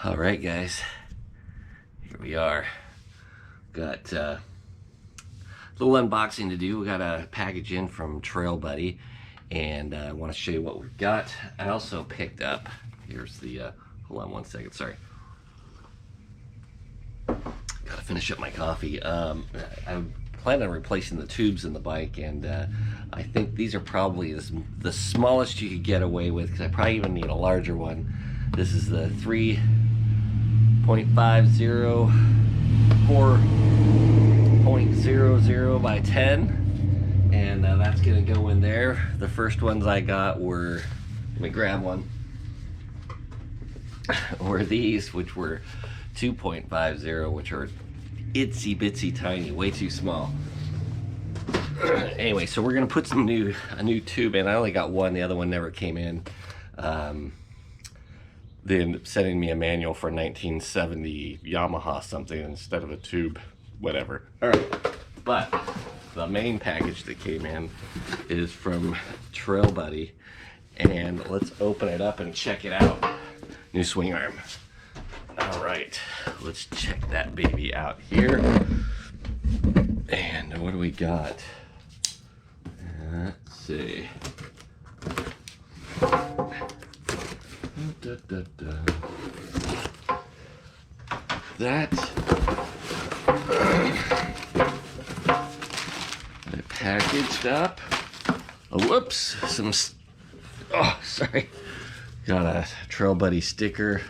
All right, guys, here we are. Got a little unboxing to do. We got a package in from Trail Buddy, and I want to show you what we've got. I also picked up, here's the, hold on one second, sorry. Gotta finish up my coffee. I plan on replacing the tubes in the bike, and I think these are probably the smallest you could get away with, because I probably even need a larger one. This is the 3.50 4.00 by 10, and that's gonna go in there. The first ones I got were, let me grab one, were these, which were 2.50, which are itsy bitsy tiny, way too small. Anyway, so we're gonna put a new tube in. I only got one, the other one never came in. They ended up sending me a manual for 1970 Yamaha something instead of a tube, whatever. All right, but the main package that came in is from Trail Buddy, and let's open it up and check it out. New swing arm. All right, let's check that baby out here. And what do we got? Let's see. That I packaged up. Oh, whoops! Oh, sorry. Got a Trail Buddy sticker,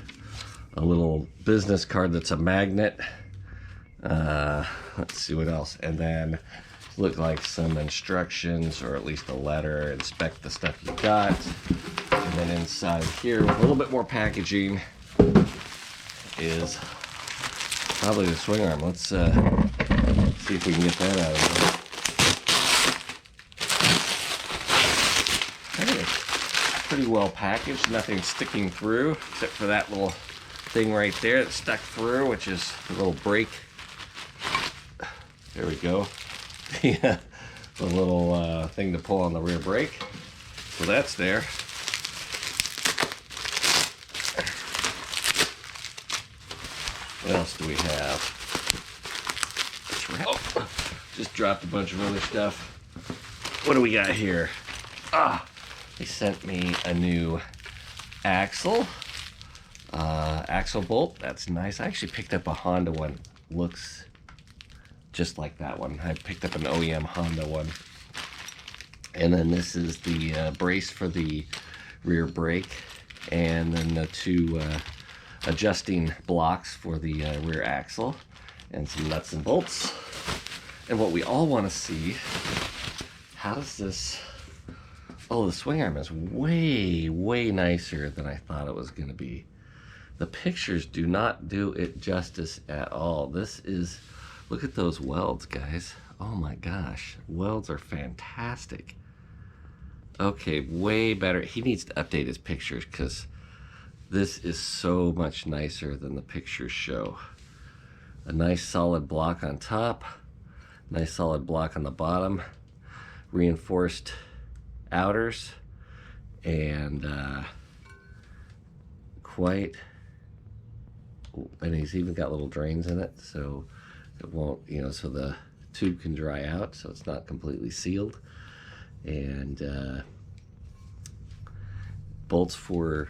a little business card that's a magnet. Let's see what else, and then look like some instructions, or at least a letter. Inspect the stuff you got. And then inside here, with a little bit more packaging, is probably the swing arm. Let's see if we can get that out of there. I think it's pretty well packaged. Nothing sticking through, except for that little thing right there that stuck through, which is a little brake. There we go. Yeah, the little thing to pull on the rear brake. So that's there. What else do we have? Oh, just dropped a bunch of other stuff. What do we got here? They sent me a new axle. Axle bolt. That's nice. I actually picked up a Honda one. Looks just like that one. I picked up an OEM Honda one. And then this is the brace for the rear brake. And then the two adjusting blocks for the rear axle, and some nuts and bolts. And what we all want to see, how does this, oh, the swing arm is way nicer than I thought it was going to be. The pictures do not do it justice at all. This is, look at those welds, guys. Oh my gosh, welds are fantastic. Okay, way better. He needs to update his pictures, because this is so much nicer than the pictures show. A nice solid block on top, nice solid block on the bottom, reinforced outers, and and he's even got little drains in it, so it won't, so the tube can dry out, so it's not completely sealed. And bolts for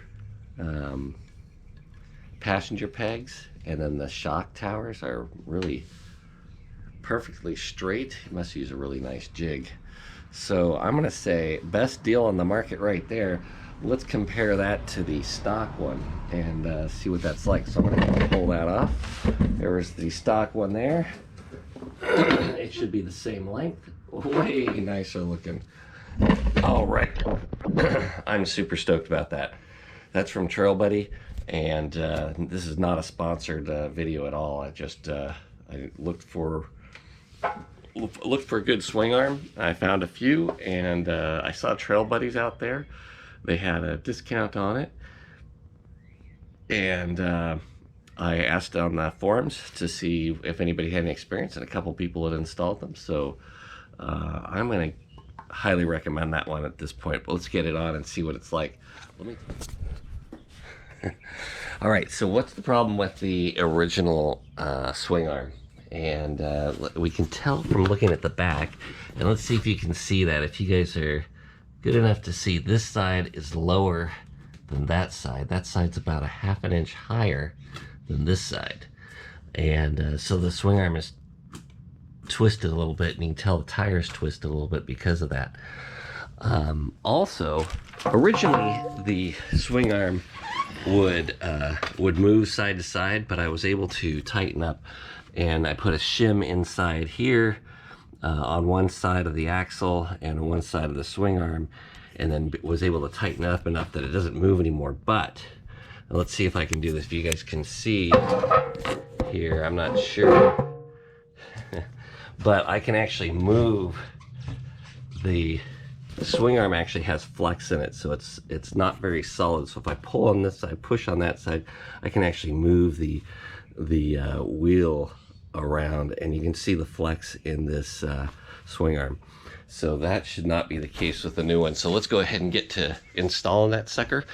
passenger pegs, and then the shock towers are really perfectly straight. You must use a really nice jig. So I'm gonna say best deal on the market right there. Let's compare that to the stock one and see what that's like. So I'm gonna pull that off. There's the stock one there. It should be the same length. Way nicer looking. All right. I'm super stoked about that. That's from Trail Buddy, and this is not a sponsored video at all. I just I looked for a good swing arm. I found a few, and I saw Trail Buddies out there. They had a discount on it, and I asked on the forums to see if anybody had any experience, and a couple people had installed them. So I'm gonna highly recommend that one at this point, but let's get it on and see what it's like. Let me All right, so what's the problem with the original swing arm? And we can tell from looking at the back, and let's see if you can see that. If you guys are good enough to see, this side is lower than that side. That side's about a ½ inch higher than this side. And so the swing arm is twisted a little bit, and you can tell the tires twisted a little bit because of that. Also, originally the swing arm would move side to side, but I was able to tighten up, and I put a shim inside here on one side of the axle and on one side of the swing arm, and then was able to tighten up enough that it doesn't move anymore. But let's see if I can do this. If you guys can see here, I'm not sure, but I can actually move the swing arm. Actually has flex in it, so it's not very solid. So if I pull on this side, push on that side, I can actually move the wheel around, and you can see the flex in this swing arm. So that should not be the case with the new one. So let's go ahead and get to installing that sucker.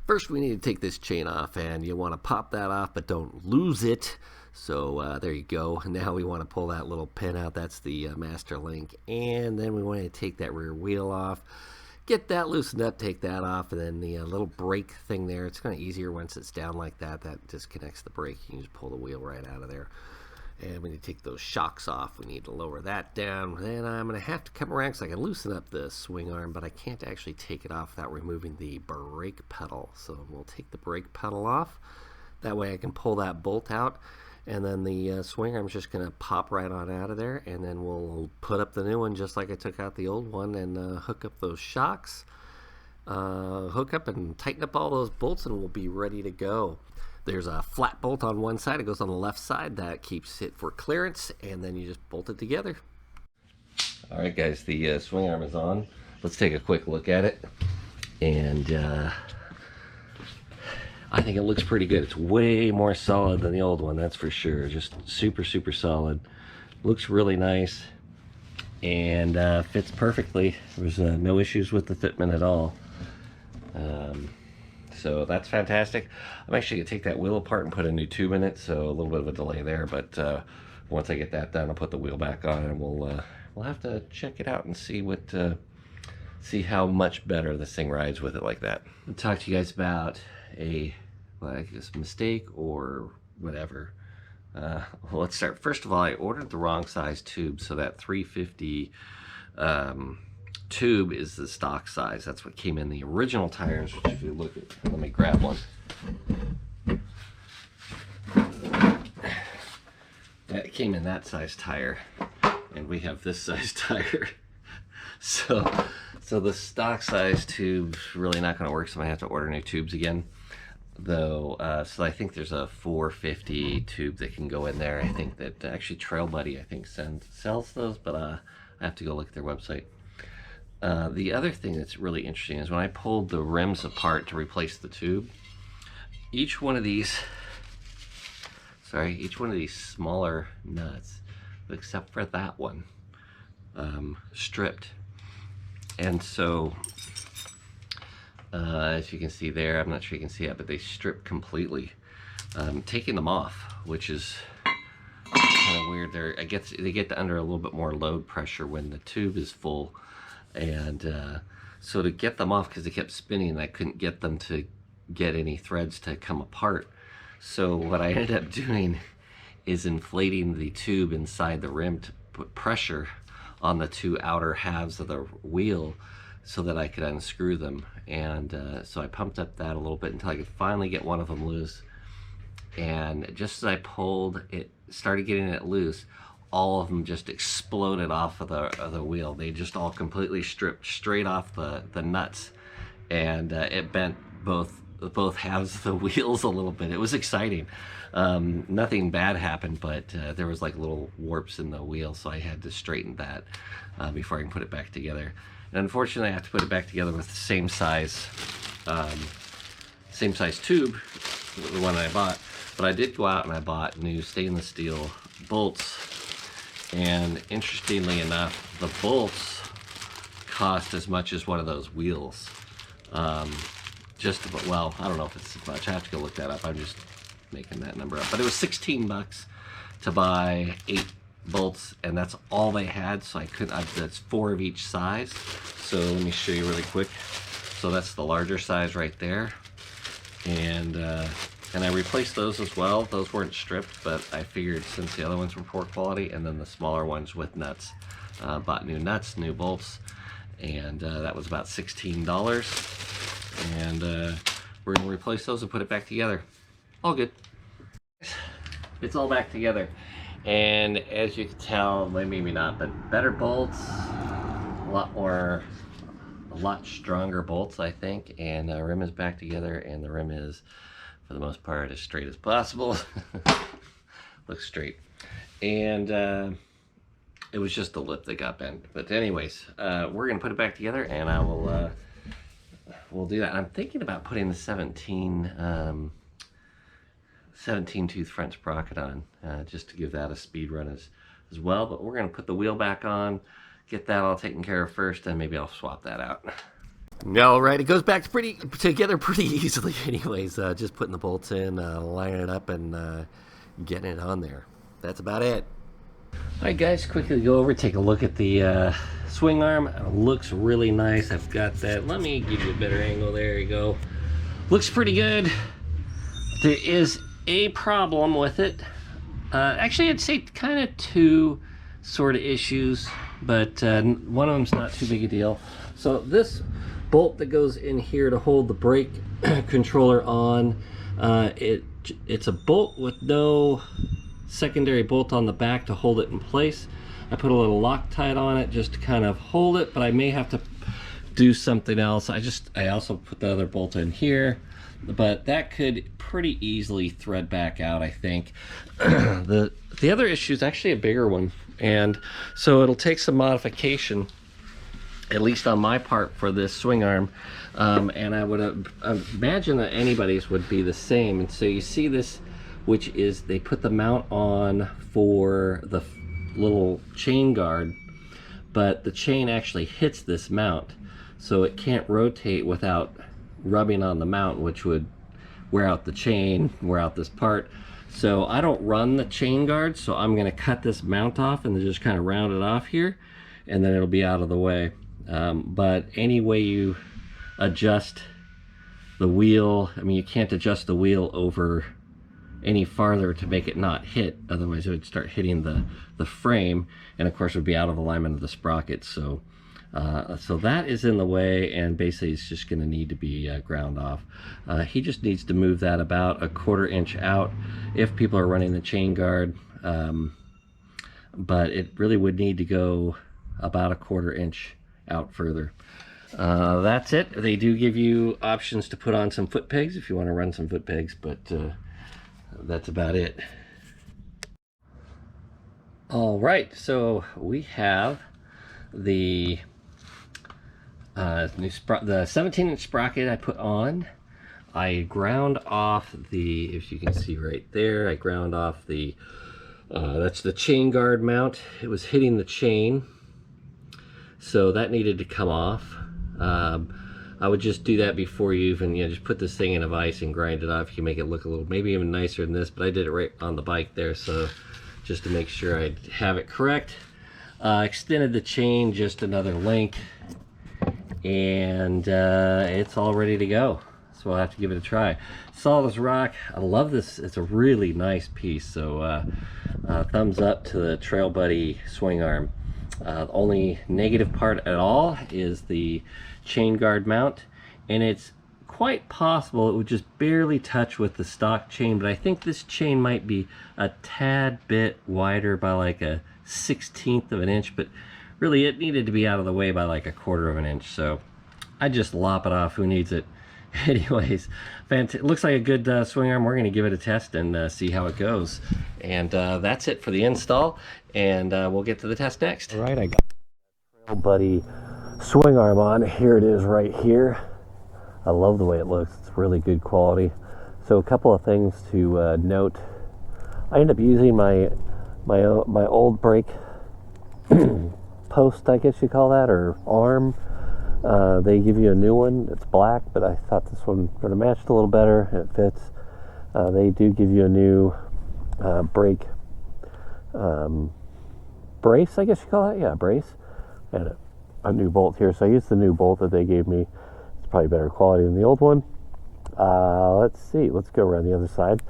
First, we need to take this chain off, and you want to pop that off, but don't lose it. So there you go. Now we want to pull that little pin out. That's the master link. And then we want to take that rear wheel off. Get that loosened up, take that off, and then the little brake thing there. It's kind of easier once it's down like that. That disconnects the brake. You can just pull the wheel right out of there. And we need to take those shocks off. We need to lower that down. Then I'm going to have to come around because I can loosen up the swing arm, but I can't actually take it off without removing the brake pedal. So we'll take the brake pedal off. That way I can pull that bolt out. And then the swing arm is just going to pop right on out of there. And then we'll put up the new one just like I took out the old one, and hook up those shocks. Hook up and tighten up all those bolts, and we'll be ready to go. There's a flat bolt on one side. It goes on the left side. That keeps it for clearance, and then you just bolt it together. All right, guys, the swing arm is on. Let's take a quick look at it. And I think it looks pretty good. It's way more solid than the old one, that's for sure. Just super, super solid. Looks really nice, and fits perfectly. There's no issues with the fitment at all. So that's fantastic. I'm actually gonna take that wheel apart and put a new tube in it, so a little bit of a delay there, but once I get that done, I'll put the wheel back on, and we'll have to check it out and see see how much better this thing rides with it like that. I'll talk to you guys about a mistake or whatever. Well, let's start. First of all, I ordered the wrong size tube, so that 350 tube is the stock size. That's what came in the original tires, which if you look at, let me grab one. That came in that size tire, and we have this size tire. So the stock size tube's really not going to work, so I'm going to have to order new tubes again. Though, so I think there's a 450 tube that can go in there. I think that actually Trail Buddy, I think, sells those, but I have to go look at their website. The other thing that's really interesting is when I pulled the rims apart to replace the tube, each one of these smaller nuts, except for that one, stripped. And so as you can see there, I'm not sure you can see it, but they stripped completely. Taking them off, which is kind of weird. They get under a little bit more load pressure when the tube is full, and so to get them off, because they kept spinning, I couldn't get them to get any threads to come apart. So what I ended up doing is inflating the tube inside the rim to put pressure on the two outer halves of the wheel so that I could unscrew them. And so I pumped up that a little bit until I could finally get one of them loose. And just as I pulled it, started getting it loose, all of them just exploded off of the wheel. They just all completely stripped straight off the nuts, and it bent both halves of the wheels a little bit. It was exciting. Nothing bad happened, but there was like little warps in the wheel, so I had to straighten that before I can put it back together. And unfortunately, I have to put it back together with the same size tube, the one I bought. But I did go out and I bought new stainless steel bolts. And interestingly enough, the bolts cost as much as one of those wheels just about, well, I don't know if it's much. I have to go look that up. I'm just making that number up. But it was 16 bucks to buy 8 bolts, and that's all they had. So I couldn't, that's 4 of each size. So let me show you really quick. So that's the larger size right there. And I replaced those as well. Those weren't stripped, but I figured since the other ones were poor quality, and then the smaller ones with nuts. Bought new nuts, new bolts, and that was about $16. And we're gonna replace those and put it back together. All good. It's all back together. And as you can tell, maybe not, but better bolts, a lot stronger bolts, I think. And the rim is back together, and the rim is, for the most part, as straight as possible. Looks straight. And it was just the lip that got bent. But anyways, we're gonna put it back together, and I will we'll do that. I'm thinking about putting the 17 tooth front sprocket on, just to give that a speed run as well. But we're gonna put the wheel back on, get that all taken care of first, and maybe I'll swap that out. All right, it goes back together pretty easily. Anyways, just putting the bolts in, lining it up, and getting it on there. That's about it. All right, guys, quickly go over, take a look at the swing arm. It looks really nice. I've got that. Let me give you a better angle. There you go. Looks pretty good. There is a problem with it. Actually, I'd say kind of 2 sort of issues, but one of them's not too big a deal. So this bolt that goes in here to hold the brake controller on, it's a bolt with no secondary bolt on the back to hold it in place. I put a little Loctite on it just to kind of hold it, but I may have to do something else. I also put the other bolt in here, but that could pretty easily thread back out, I think. The other issue is actually a bigger one, and so it'll take some modification, at least on my part, for this swing arm. And I would imagine that anybody's would be the same. And so you see this, which is they put the mount on for the little chain guard, but the chain actually hits this mount, so it can't rotate without rubbing on the mount, which would wear out the chain, wear out this part. So I don't run the chain guard, so I'm going to cut this mount off and then just kind of round it off here, and then it'll be out of the way. But any way you adjust the wheel, I mean, you can't adjust the wheel over any farther to make it not hit, otherwise it would start hitting the frame, and of course it would be out of alignment of the sprocket. So so that is in the way, and basically it's just going to need to be ground off. He just needs to move that about a 1/4 inch out if people are running the chain guard, but it really would need to go about a 1/4 inch out further. That's it. They do give you options to put on some foot pegs if you want to run some foot pegs, but that's about it. All right, so we have the the 17-inch sprocket I put on. I ground off the, if you can see right there, I ground off the that's the chain guard mount. It was hitting the chain, so that needed to come off. I would just do that before you even, just put this thing in a vise and grind it off. You can make it look a little, maybe even nicer than this, but I did it right on the bike there, so just to make sure I have it correct. Extended the chain just another link, and it's all ready to go. So I'll have to give it a try. Solid as rock. I love this. It's a really nice piece. So thumbs up to the Trail Buddy Swingarm. The only negative part at all is the chain guard mount, and it's quite possible it would just barely touch with the stock chain, but I think this chain might be a tad bit wider by like a 1/16 of an inch, but really it needed to be out of the way by like a 1/4 of an inch, so I just lop it off. Who needs it? Anyways, it looks like a good swing arm. We're going to give it a test and see how it goes. And that's it for the install, and we'll get to the test next. All right, I got Trail Buddy swing arm on. Here it is right here. I love the way it looks. It's really good quality. So a couple of things to note. I end up using my old brake post, I guess you call that, or arm, They give you a new one. It's black, but I thought this one sort of matched a little better. It fits. They do give you a new brake brace, I guess you call it. Yeah, brace. And a new bolt here. So I used the new bolt that they gave me. It's probably better quality than the old one. Let's see. Let's go around the other side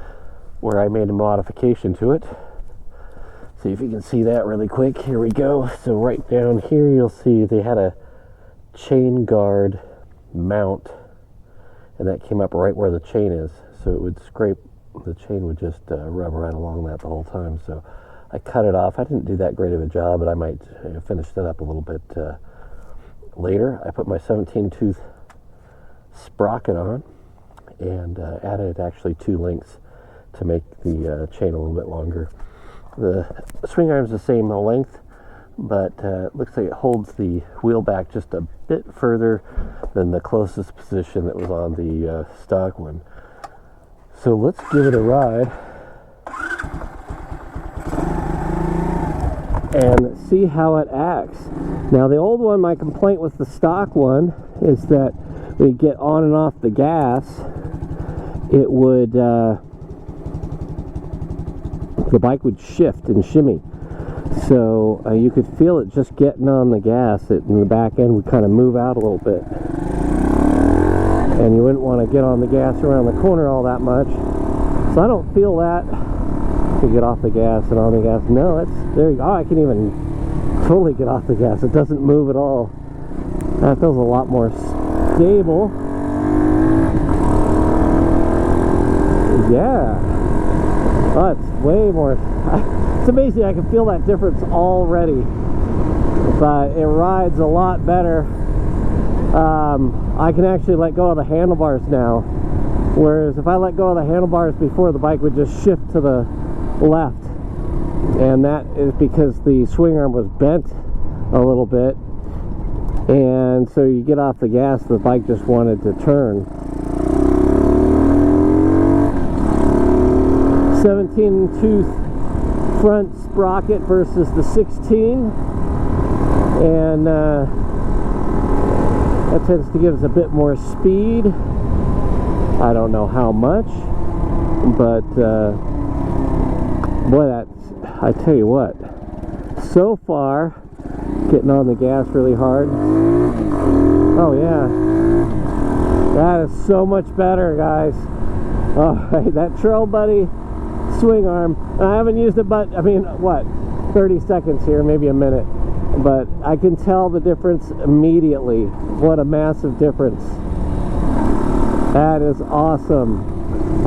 where I made a modification to it. See if you can see that really quick. Here we go. So right down here you'll see they had a chain guard mount, and that came up right where the chain is, so it would scrape, the chain would just rub right along that the whole time. So I cut it off. I didn't do that great of a job, but I might finish that up a little bit later. I put my 17 tooth sprocket on and added actually 2 links to make the chain a little bit longer. The swing arm's the same length, but it looks like it holds the wheel back just a bit further than the closest position that was on the stock one. So let's give it a ride and see how it acts. Now the old one, my complaint with the stock one is that when you get on and off the gas, it would the bike would shift and shimmy. So you could feel it just getting on the gas. It in the back end would kind of move out a little bit, and you wouldn't want to get on the gas around the corner all that much. So I don't feel that. To get off the gas and on the gas. No, it's there you go. Oh, I can even totally get off the gas. It doesn't move at all. That feels a lot more stable. Yeah. Oh, it's way more. It's amazing. I can feel that difference already. But it rides a lot better. I can actually let go of the handlebars now. Whereas if I let go of the handlebars before, the bike would just shift to the left. And that is because the swing arm was bent a little bit. And so you get off the gas, the bike just wanted to turn. 17 tooth front sprocket versus the 16, and that tends to give us a bit more speed. I don't know how much, but boy, that's, I tell you what, so far getting on the gas really hard. Oh yeah, that is so much better, guys. All right, that Trail Buddy Swingarm, I haven't used it, but I mean, what, 30 seconds here, maybe a minute, but I can tell the difference immediately. What a massive difference. That is awesome.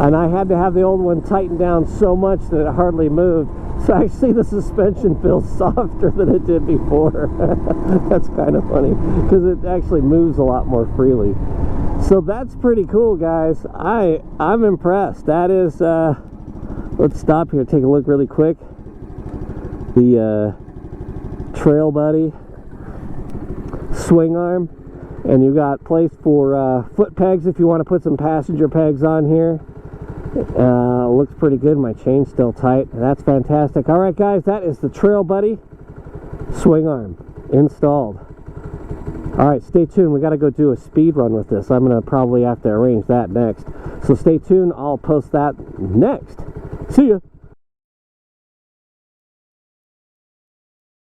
And I had to have the old one tightened down so much that it hardly moved, so actually the suspension feels softer than it did before. That's kind of funny because it actually moves a lot more freely. So that's pretty cool, guys. I'm impressed. That is let's stop here, take a look really quick. The Trail Buddy Swingarm, and you got place for foot pegs if you want to put some passenger pegs on here. Looks pretty good. My chain's still tight. That's fantastic. All right, guys, that is the Trail Buddy Swingarm installed. All right, stay tuned. We got to go do a speed run with this. I'm gonna probably have to arrange that next, so stay tuned. I'll post that next. See ya.